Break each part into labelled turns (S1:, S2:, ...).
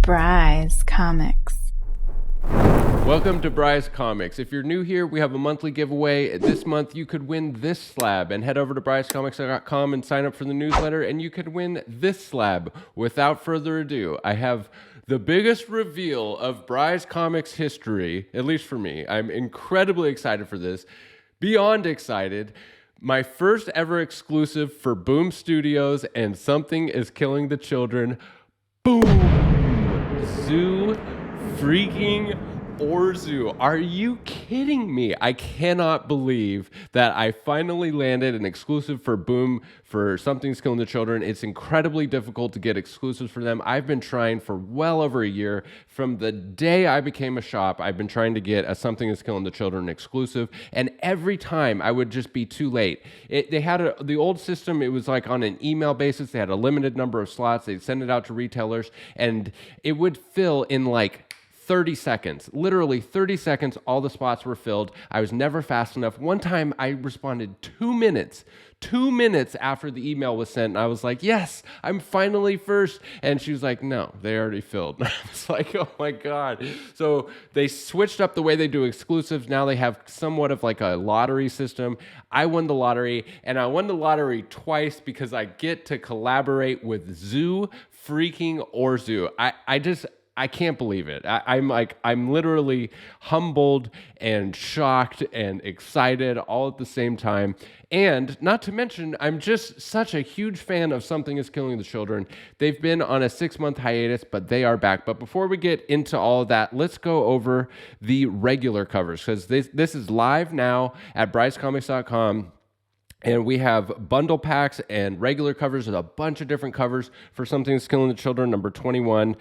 S1: Bry's Comics.
S2: Welcome to Bry's Comics. If you're new here, we have a monthly giveaway. This month, you could win this slab, and head over to bryscomics.com and sign up for the newsletter, and you could win this slab. Without further ado, I have the biggest reveal of Bry's Comics history, at least for me. I'm incredibly excited for this. Beyond excited. My first ever exclusive for Boom Studios and Something is Killing the Children. Boom! Zu freaking Orzu. Are you kidding me? I cannot believe that I finally landed an exclusive for Boom for Something's Killing the Children. It's incredibly difficult to get exclusives for them. I've been trying for well over a year. From the day I became a shop, I've been trying to get a Something is Killing the Children exclusive, and every time I would just be too late. They had the old system, it was like on an email basis. They had a limited number of slots. They'd send it out to retailers, and it would fill in like 30 seconds, literally 30 seconds, all the spots were filled. I was never fast enough. One time I responded 2 minutes after the email was sent. And I was like, yes, I'm finally first. And she was like, no, they already filled. And I was like, oh my God. So they switched up the way they do exclusives. Now they have somewhat of like a lottery system. I won the lottery, and I won the lottery twice because I get to collaborate with Zu freaking Orzu. I can't believe it. I'm literally humbled and shocked and excited all at the same time. And not to mention, I'm just such a huge fan of Something is Killing the Children. They've been on a 6-month hiatus, but they are back. But before we get into all of that, let's go over the regular covers, because this is live now at bryscomics.com. And we have bundle packs and regular covers with a bunch of different covers for Something That's Killing the Children, number 21.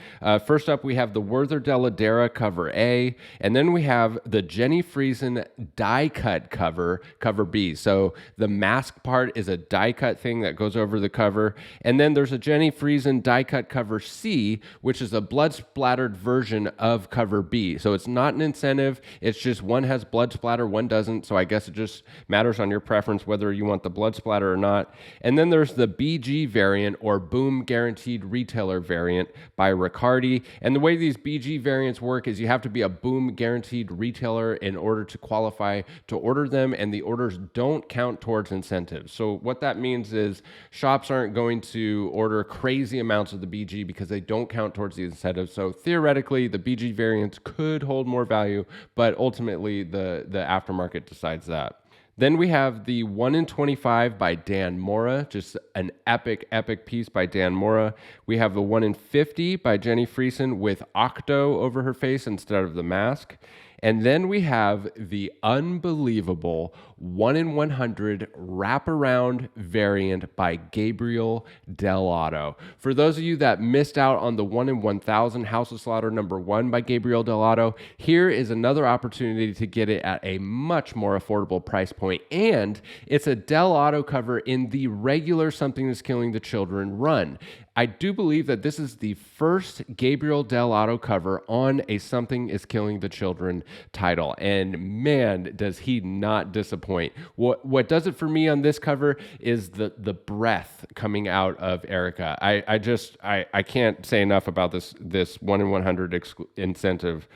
S2: First up, we have the Werther Dell'Edera cover A, and then we have the Jenny Friesen die cut cover B. So the mask part is a die cut thing that goes over the cover. And then there's a Jenny Friesen die cut cover C, which is a blood splattered version of cover B. So it's not an incentive. It's just one has blood splatter, one doesn't. So I guess it just matters on your preference whether you want the blood splatter or not. And then there's the BG variant, or Boom Guaranteed Retailer variant, by Riccardi. And the way these BG variants work is you have to be a Boom Guaranteed Retailer in order to qualify to order them, and the orders don't count towards incentives. So what that means is shops aren't going to order crazy amounts of the BG because they don't count towards the incentives. So theoretically, the BG variants could hold more value, but ultimately the aftermarket decides that. Then we have the 1 in 25 by Dan Mora, just an epic piece by Dan Mora. We have the 1 in 50 by Jenny Friesen with Octo over her face instead of the mask. And then we have the unbelievable 1 in 100 wraparound variant by Gabriel Dell'Otto. For those of you that missed out on the 1 in 1000 House of Slaughter number 1 by Gabriel Dell'Otto, here is another opportunity to get it at a much more affordable price point. And it's a Dell'Otto cover in the regular Something is Killing the Children run. I do believe that this is the first Gabriel Dell'Otto cover on a Something is Killing the Children title. And man, does he not disappoint. What does it for me on this cover is the breath coming out of Erica. I can't say enough about this 1 in 100 incentive.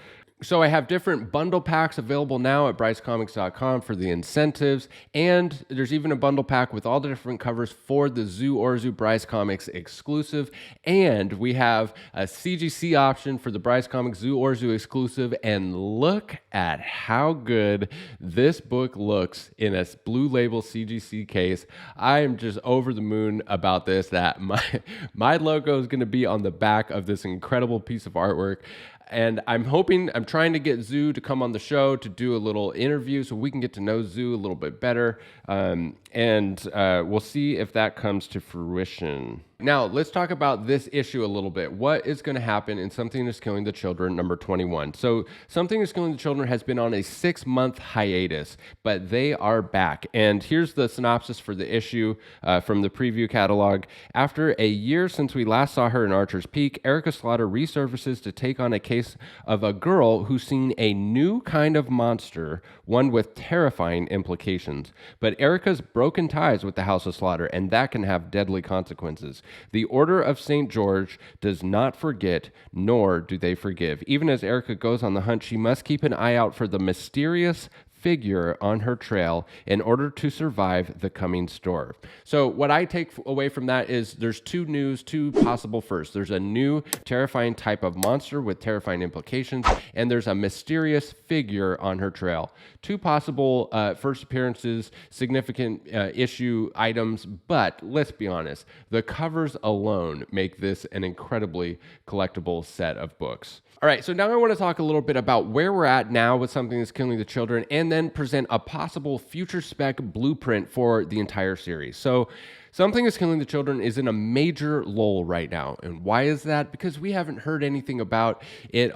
S2: So I have different bundle packs available now at bryscomics.com for the incentives, and there's even a bundle pack with all the different covers for the Zu Orzu Bryce Comics exclusive, and we have a CGC option for the Bryce Comics Zu Orzu exclusive, and look at how good this book looks in a blue label CGC case. I am just over the moon about this, that my logo is going to be on the back of this incredible piece of artwork. And I'm trying to get Zu to come on the show to do a little interview so we can get to know Zu a little bit better. And we'll see if that comes to fruition. Now, let's talk about this issue a little bit. What is going to happen in Something is Killing the Children, number 21? So Something is Killing the Children has been on a 6-month hiatus, but they are back. And here's the synopsis for the issue from the preview catalog. After a year since we last saw her in Archer's Peak, Erica Slaughter resurfaces to take on a case of a girl who's seen a new kind of monster, one with terrifying implications. But Erica's broken ties with the House of Slaughter, and that can have deadly consequences. The Order of St. George does not forget, nor do they forgive. Even as Erica goes on the hunt, she must keep an eye out for the mysterious figure on her trail in order to survive the coming storm. So what I take away from that is there's two possible firsts. There's a new terrifying type of monster with terrifying implications, and there's a mysterious figure on her trail. Two possible first appearances, significant issue items, but let's be honest, the covers alone make this an incredibly collectible set of books. All right, so now I want to talk a little bit about where we're at now with Something That's Killing the Children, and then present a possible future spec blueprint for the entire series. So Something Is Killing the Children is in a major lull right now. And why is that? Because we haven't heard anything about it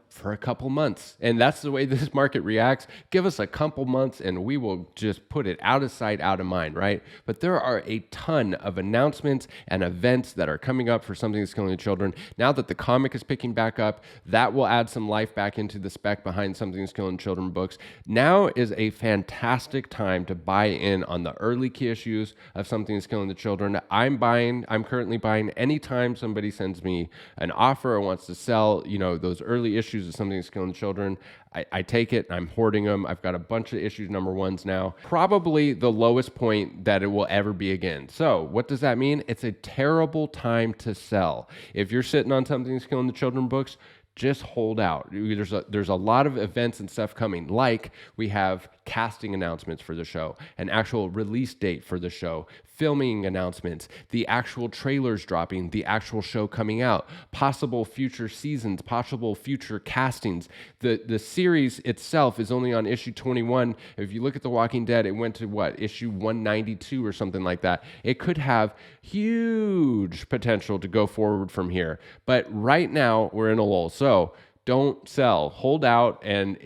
S2: for a couple months. And that's the way this market reacts. Give us a couple months and we will just put it out of sight, out of mind, right? But there are a ton of announcements and events that are coming up for Something That's Killing the Children. Now that the comic is picking back up, that will add some life back into the spec behind Something That's Killing the Children books. Now is a fantastic time to buy in on the early key issues of Something That's Killing the Children. I'm currently buying anytime somebody sends me an offer or wants to sell, those early issues of Something That's Killing the Children. I take it, I'm hoarding them. I've got a bunch of issues number ones now. Probably the lowest point that it will ever be again. So what does that mean? It's a terrible time to sell. If you're sitting on Something That's Killing the Children books, just hold out. There's a lot of events and stuff coming, like we have casting announcements for the show, an actual release date for the show, filming announcements, the actual trailers dropping, the actual show coming out, possible future seasons, possible future castings. The series itself is only on issue 21. If you look at The Walking Dead, it went to issue 192 or something like that. It could have huge potential to go forward from here. But right now we're in a lull. So don't sell, hold out, and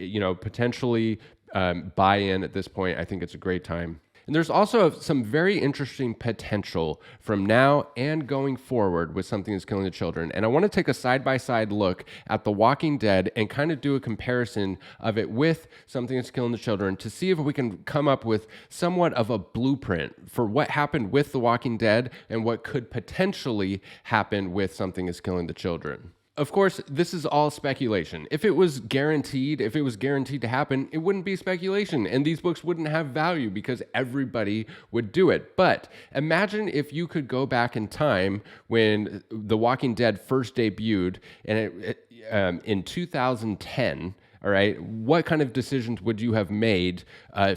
S2: potentially buy in at this point. I think it's a great time. And there's also some very interesting potential from now and going forward with Something That's Killing the Children. And I want to take a side-by-side look at The Walking Dead and kind of do a comparison of it with Something That's Killing the Children to see if we can come up with somewhat of a blueprint for what happened with The Walking Dead and what could potentially happen with Something That's Killing the Children. Of course, this is all speculation. If it was guaranteed to happen, it wouldn't be speculation, and these books wouldn't have value because everybody would do it. But imagine if you could go back in time when The Walking Dead first debuted, and in 2010. All right, what kind of decisions would you have made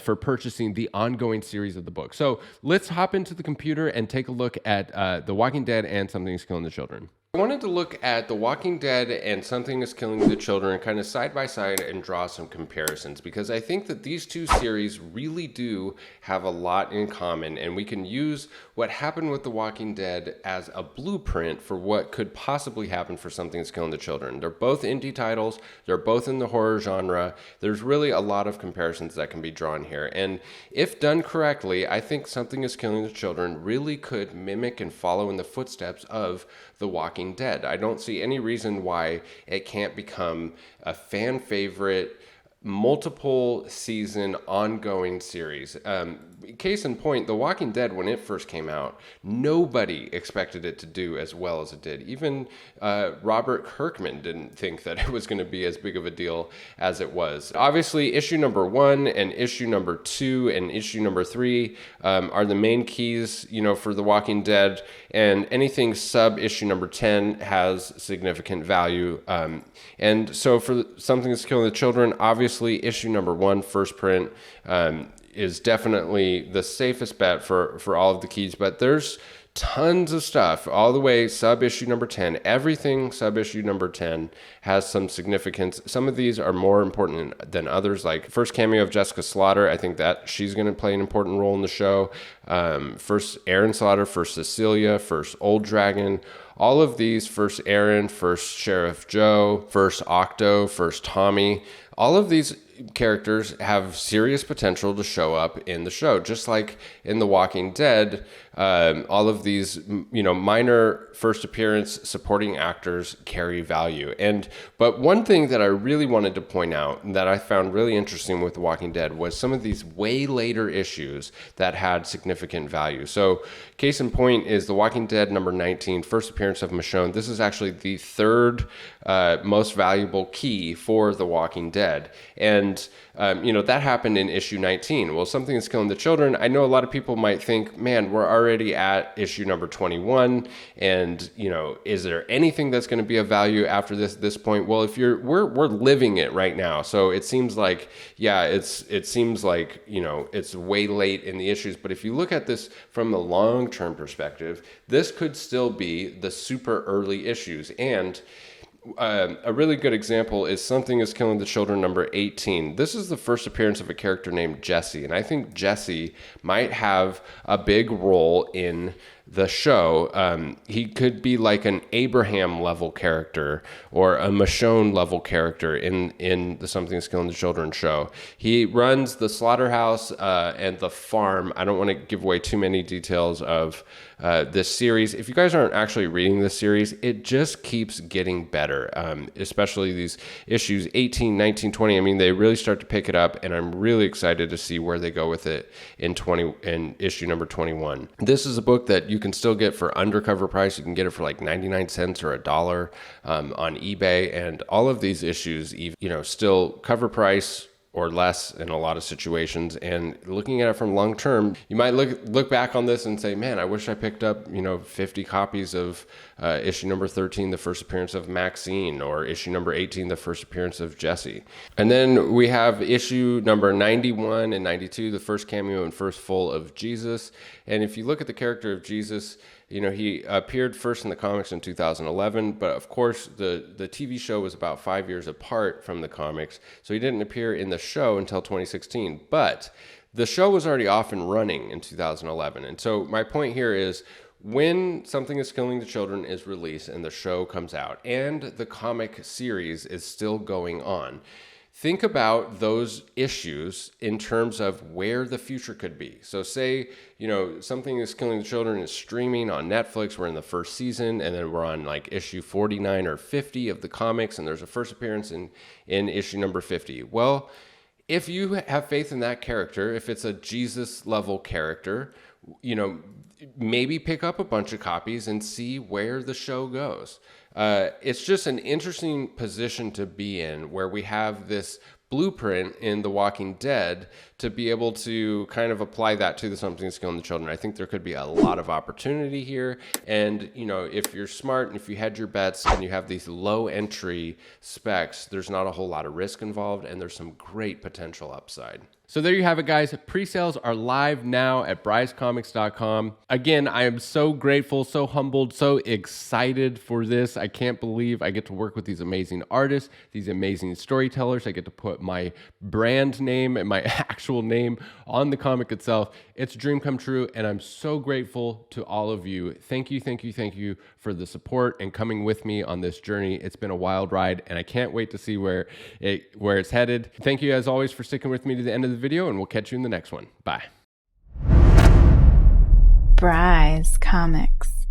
S2: for purchasing the ongoing series of the book? So let's hop into the computer and take a look at The Walking Dead and Something That's Killing the Children. I wanted to look at The Walking Dead and Something That's Killing the Children kind of side by side and draw some comparisons, because I think that these two series really do have a lot in common, and we can use what happened with The Walking Dead as a blueprint for what could possibly happen for Something That's Killing the Children. They're both indie titles. They're both in the horror genre. There's really a lot of comparisons that can be drawn here. And if done correctly, I think Something That's Killing the Children really could mimic and follow in the footsteps of The Walking Dead. I don't see any reason why it can't become a fan favorite, multiple season ongoing series. Case in point, The Walking Dead, when it first came out, nobody expected it to do as well as it did. Even Robert Kirkman didn't think that it was going to be as big of a deal as it was. Obviously, issue number 1 and issue number 2 and issue number 3 are the main keys, for The Walking Dead, and anything sub issue number 10 has significant value. And so for Something That's Killing the Children, obviously issue number 1, first print, is definitely the safest bet for all of the keys, but there's tons of stuff all the way sub issue number 10. Everything sub issue number 10 has some significance. Some of these are more important than others, like first cameo of Jessica Slaughter. I think that she's going to play an important role in the show. First Aaron Slaughter, first Cecilia, first Old Dragon. All of these, first Aaron, first Sheriff Joe, first Octo, first Tommy, all of these characters have serious potential to show up in the show, just like in The Walking Dead. All of these, minor first appearance supporting actors carry value. But one thing that I really wanted to point out that I found really interesting with The Walking Dead was some of these way later issues that had significant value. So case in point is The Walking Dead number 19, first appearance of Michonne. This is actually the third most valuable key for The Walking Dead. And that happened in issue 19. Well, Something is Killing the Children. I know a lot of people might think, man, we're already at issue number 21. And, is there anything that's going to be of value after this point? Well, we're living it right now. So it seems like, it's way late in the issues. But if you look at this from the long-term perspective, this could still be the super early issues. And a really good example is Something is Killing the Children number 18. This is the first appearance of a character named Jesse, and I think Jesse might have a big role in the show. He could be like an Abraham level character or a Michonne level character in the Something is Killing the Children show. He runs the slaughterhouse and the farm. I don't want to give away too many details of this series. If you guys aren't actually reading this series, it just keeps getting better, especially these issues 18, 19, 20. I mean, they really start to pick it up, and I'm really excited to see where they go with it in issue number 21. This is a book that you can still get for undercover price. You can get it for like 99 cents or $1 on eBay, and all of these issues, still cover price or less in a lot of situations. And looking at it from long term, you might look back on this and say, man, I wish I picked up 50 copies of issue number 13, the first appearance of Maxine, or issue number 18, the first appearance of Jesse. And then we have issue number 91 and 92, the first cameo and first full of Jesus. And if you look at the character of Jesus, he appeared first in the comics in 2011, but of course the TV show was about 5 years apart from the comics, so he didn't appear in the show until 2016. But the show was already off and running in 2011. And so my point here is, when Something is Killing the Children is released and the show comes out and the comic series is still going on, think about those issues in terms of where the future could be. So say, Something is Killing the Children is streaming on Netflix. We're in the first season, and then we're on like issue 49 or 50 of the comics, and there's a first appearance in issue number 50. Well, if you have faith in that character, if it's a Jesus level character, maybe pick up a bunch of copies and see where the show goes. It's just an interesting position to be in, where we have this blueprint in The Walking Dead to be able to kind of apply that to the Something is Killing the Children. I think there could be a lot of opportunity here. And, if you're smart and if you hedge your bets and you have these low entry specs, there's not a whole lot of risk involved, and there's some great potential upside. So there you have it, guys. Pre-sales are live now at brycecomics.com. Again, I am so grateful, so humbled, so excited for this. I can't believe I get to work with these amazing artists, these amazing storytellers. I get to put my brand name and my actual name on the comic itself. It's a dream come true, and I'm so grateful to all of you. Thank you, thank you, thank you for the support and coming with me on this journey. It's been a wild ride, and I can't wait to see where it's headed. Thank you, as always, for sticking with me to the end of the video, and we'll catch you in the next one. Bye.
S1: Bryce Comics.